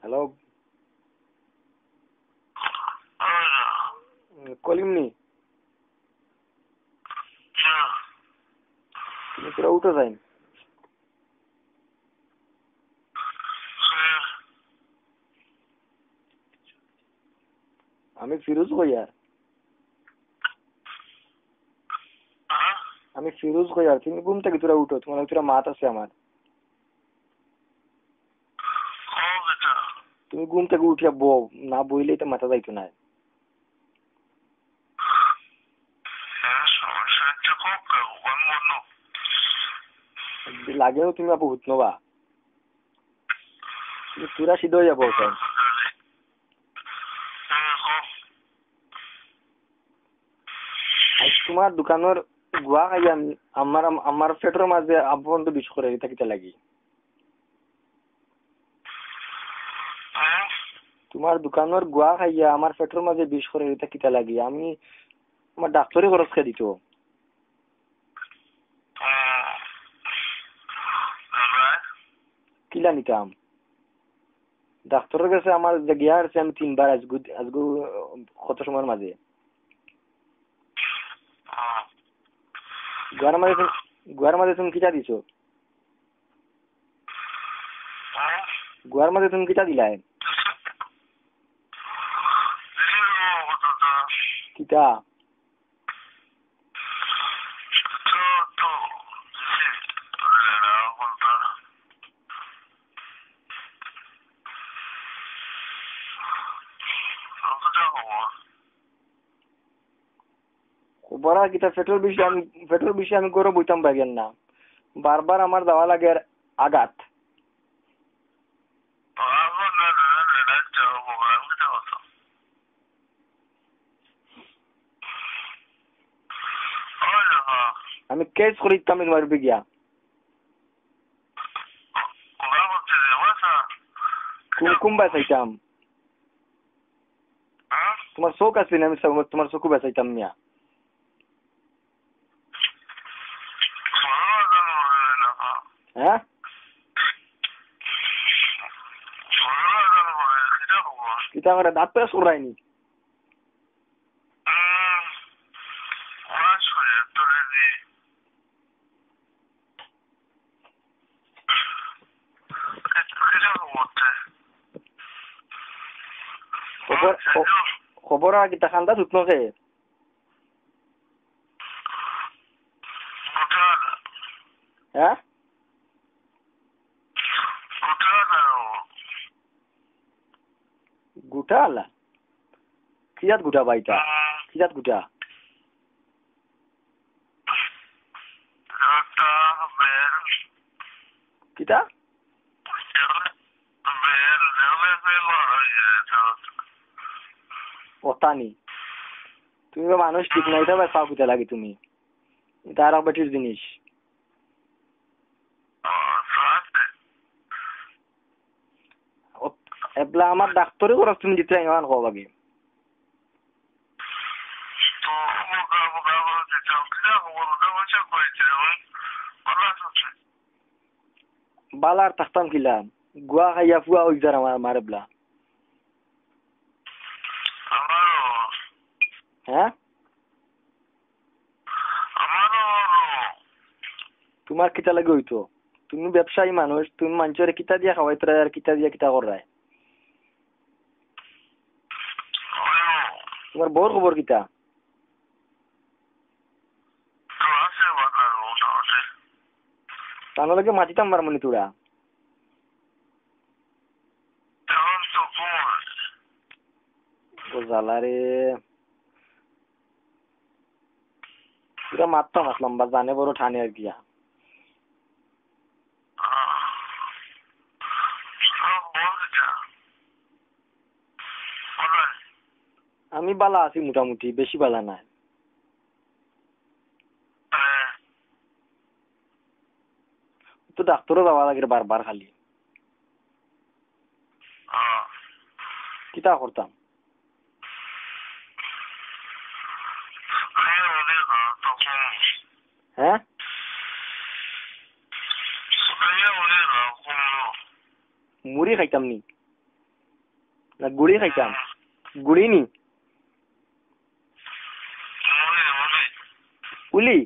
Hello, কলিমনি তুমি তোরা উঠো যাই। আমি ফিরোজ কইয়ার, আমি ফিরোজ কইয়ার। তুমি ঘুম থেকে তোরা উঠো, তোমার তোরা মাত আছে আমার। তুমি ঘুম থেকে উঠিয়া বউ, না বইলেই তো মাথা যাইতো না। লাগেও তুমি আপু হুতনবা, তুমি তোরা সিদ্ধ হয়ে যাবো। তোমার দোকানের গুয়া খাই আমি, আমার আমার পেটের মাঝে আপন তো বিষ করে থাকিতে লাগি। তোমার দোকানের গুয়া খাইয়া আমার পেটের মাঝে বিষ করে থাকিতে লাগি। আমি আমার ডাক্তারি খরচ খেয়ে দিত, কিলা নিতাম। ডাক্তারের কাছে আমার গিয়া আসছে আমি 3 বার আজগু আজগু কত সময়ের মাঝে। গুয়ার মাঝে তুমি কিটা দিছো? গুয়ার মাঝে তুমি কিটা দিলাই? কিটা? বড় কিটা পেট্রোল বিষয়ে আমি গৌরব বইতাম পাইবেন না। বারবার আমার দেওয়া লাগে আঘাত। আমি কেস করিতাম তোমার গিয়া। কুম বেচাইতাম, তোমার চোখ আছে না, আমি তোমার চোখও বেচাইতাম মিয়া। হ্যাঁ, কিতা করে দাঁত পেয়ে সরাইনি। খবর কিতা খান্দা শুকনো খে? হ্যাঁ, গুটা আলা কিজাত গুটা বাইটা, কিজাত গুটা? কিতা অতানি? তুমি মানুষ ঠিক নাই তো পাও কিতা লাগি তুমি, তার বেটির জিনিস। এবলা আমার ডাক্তারি খরচ তুমি দিতে ইমান কব আগে। বালার থাকতাম কিলা, গুয়া খাইয়া ফুয়া হই যার আমার এবলা। হ্যাঁ, তোমার কিতা লাগে হইতো? তুমি ব্যবসায়ী মানুষ, তুমি মানুষের কিতা দিয়া খাওয়াইতে আর কিতা দিয়া কিতা করাই। তোমার বউর খবর কিতা? তার লগে মাতিতাম মারমনি তোরা। জ্বালা রে, তোরা মারতাম আসলাম বা জানে বড় ঠানে আর গিয়া। আমি বালা আছি মোটামুটি, বেশি বালা নাই। তো ডাক্তারও যাওয়া লাগে বারবার খালি। কিতা করতাম? হ্যাঁ, মুড়ি খাইতাম নি? না গুড়ি খাইতাম গুড়ি নি উলি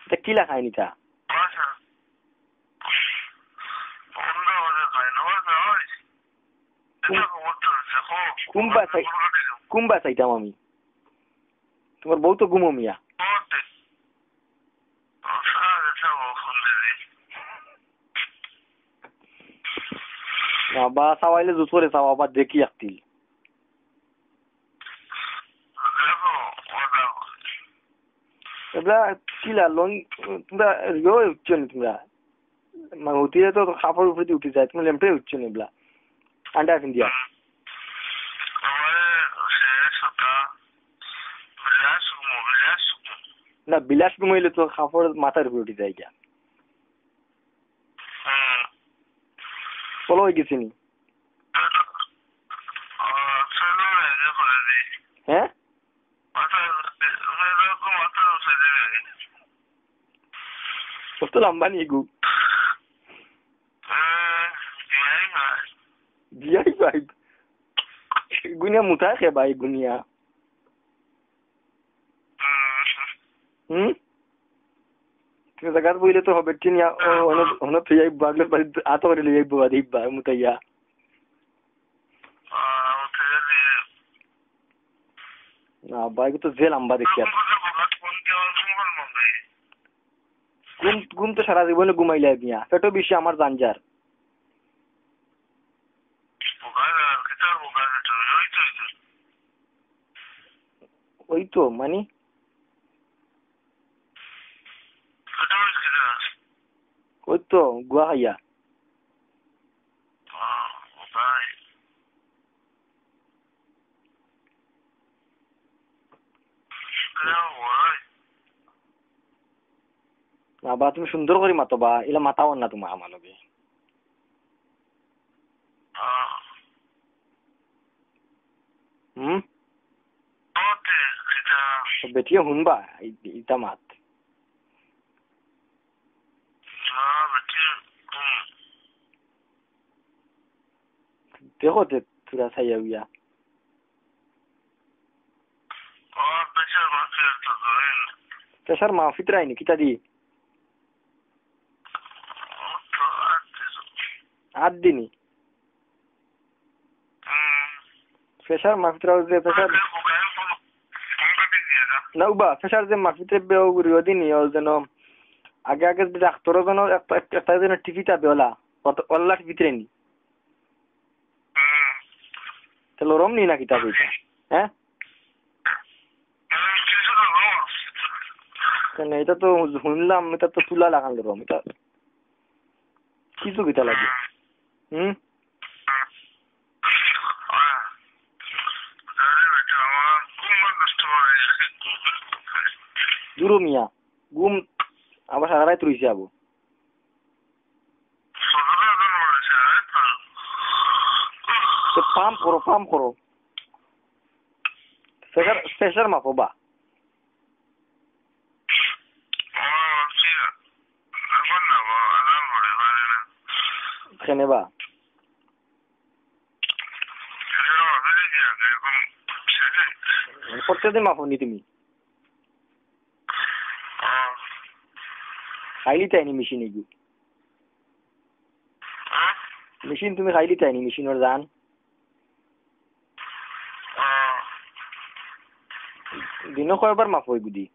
তা কিলা খায়নি তা কুম্বা চাইতাম আমি তোমার বউ তো ঘুমো মিয়া বা চাওয়াইলে জুত করে চাও আবার দেখি আসতিল এগুলা কিলা লং তোমরা রিও উঠছো নি তোমরা উঠিলে তো কাপড় উপরে উঠে যায় তুমি লেমটে উঠছো নি এগুলা আন্ডা দিয়া না বিলাস ঘুমাইলে তো কাপড় মাথার উপরে উঠে যায় গিয়া চলো হয়ে গেছি নি হ্যাঁ কত লম্বা নি গু বিয়াই ভাই গুনিয়া মুঠা খে ভাই গুনিয়া তুমি জায়গাত বইলে তো হবে টিনিয়া অন ফিয়াই বাগলে বাড়ি আতো করে লিয়ে বুয়া দিবা মুতাইয়া না ভাই তো যে লম্বা দেখি আর ঘুম তো সারা জীবনে ঘুমাইলে মিয়া পেটো বেশি আমার জানজার ওই তো মানে ওই তো গুয়া খাইয়া না বা তুমি সুন্দর করে মাতো বা এলা মাতাও না তোমার আমার লগে বেটিয়ে শুনবা ইটা মাত দেখো তে তোরা চাইয়া উইয়া প্রেসার মাফিত রাইনি কিতা দি 8 দিনই প্রেসার মাফিত রাও যে প্রেসার না উবা প্রেসার যে মাফিতে বেও রিও দিনই ও যেন আগে আগে ডাক্তার যেন একটা যেন টিভিটা বেলা অল্লা টিভিতে নি তাহলে রম নি না কিতা কইতা হ্যাঁ কেন এটা তো শুনলাম এটা তো তুলা লাগাল রম এটা কিছু কিতা লাগে দূর মিয়া ঘুম আবার সারা রাত রইছে আবু পাম্প করো প্রেসার মাপো বা কেনে বা প্রত্যেকদিন মাপো নি তুমি খাইলি তাইনি মেশিন এগু মেশিন তুমি খাইলি তাইনি মেশিনের জান দিনও কয়বার মাপ হই বুদি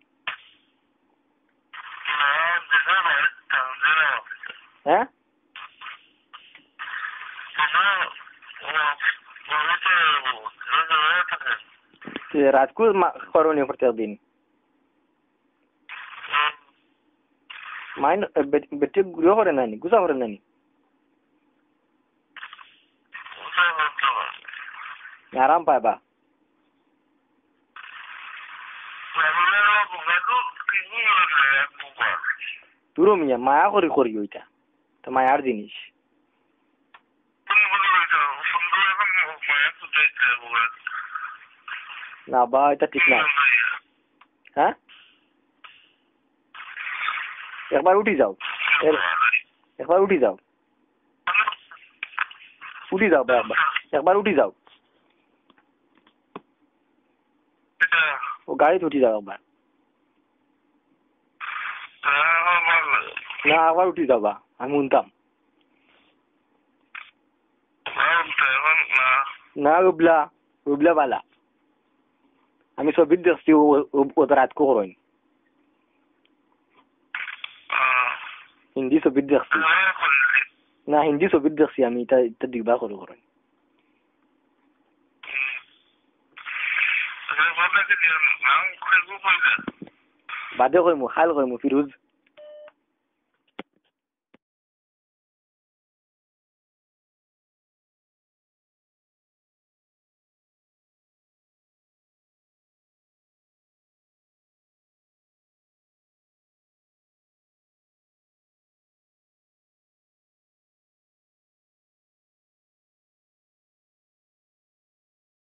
হ্যাঁ রাত কো করনি প্রত্যেকদিন মাইন বেটে গুলো করে নানি গুজা করে নানি আরাম পাইবা তুরো মিয়া মায়া করি ওইটা তো মায়ার জিনিস না বা এটা ঠিক না হ্যাঁ একবার উঠি যাও উঠি যাও একবার উঠি যাও ও গাড়িতে উঠি যাও একবার না আবার উঠি যাবা আমি শুনতাম না রুবলা বালা আমি ছবির দেখছি ও রাত করেন হিন্দি ছবির দেখছি না হিন্দি ছবির দেখছি আমি এটা দিবা করেন বাদে কইমু খাল কইমু ফিরোজ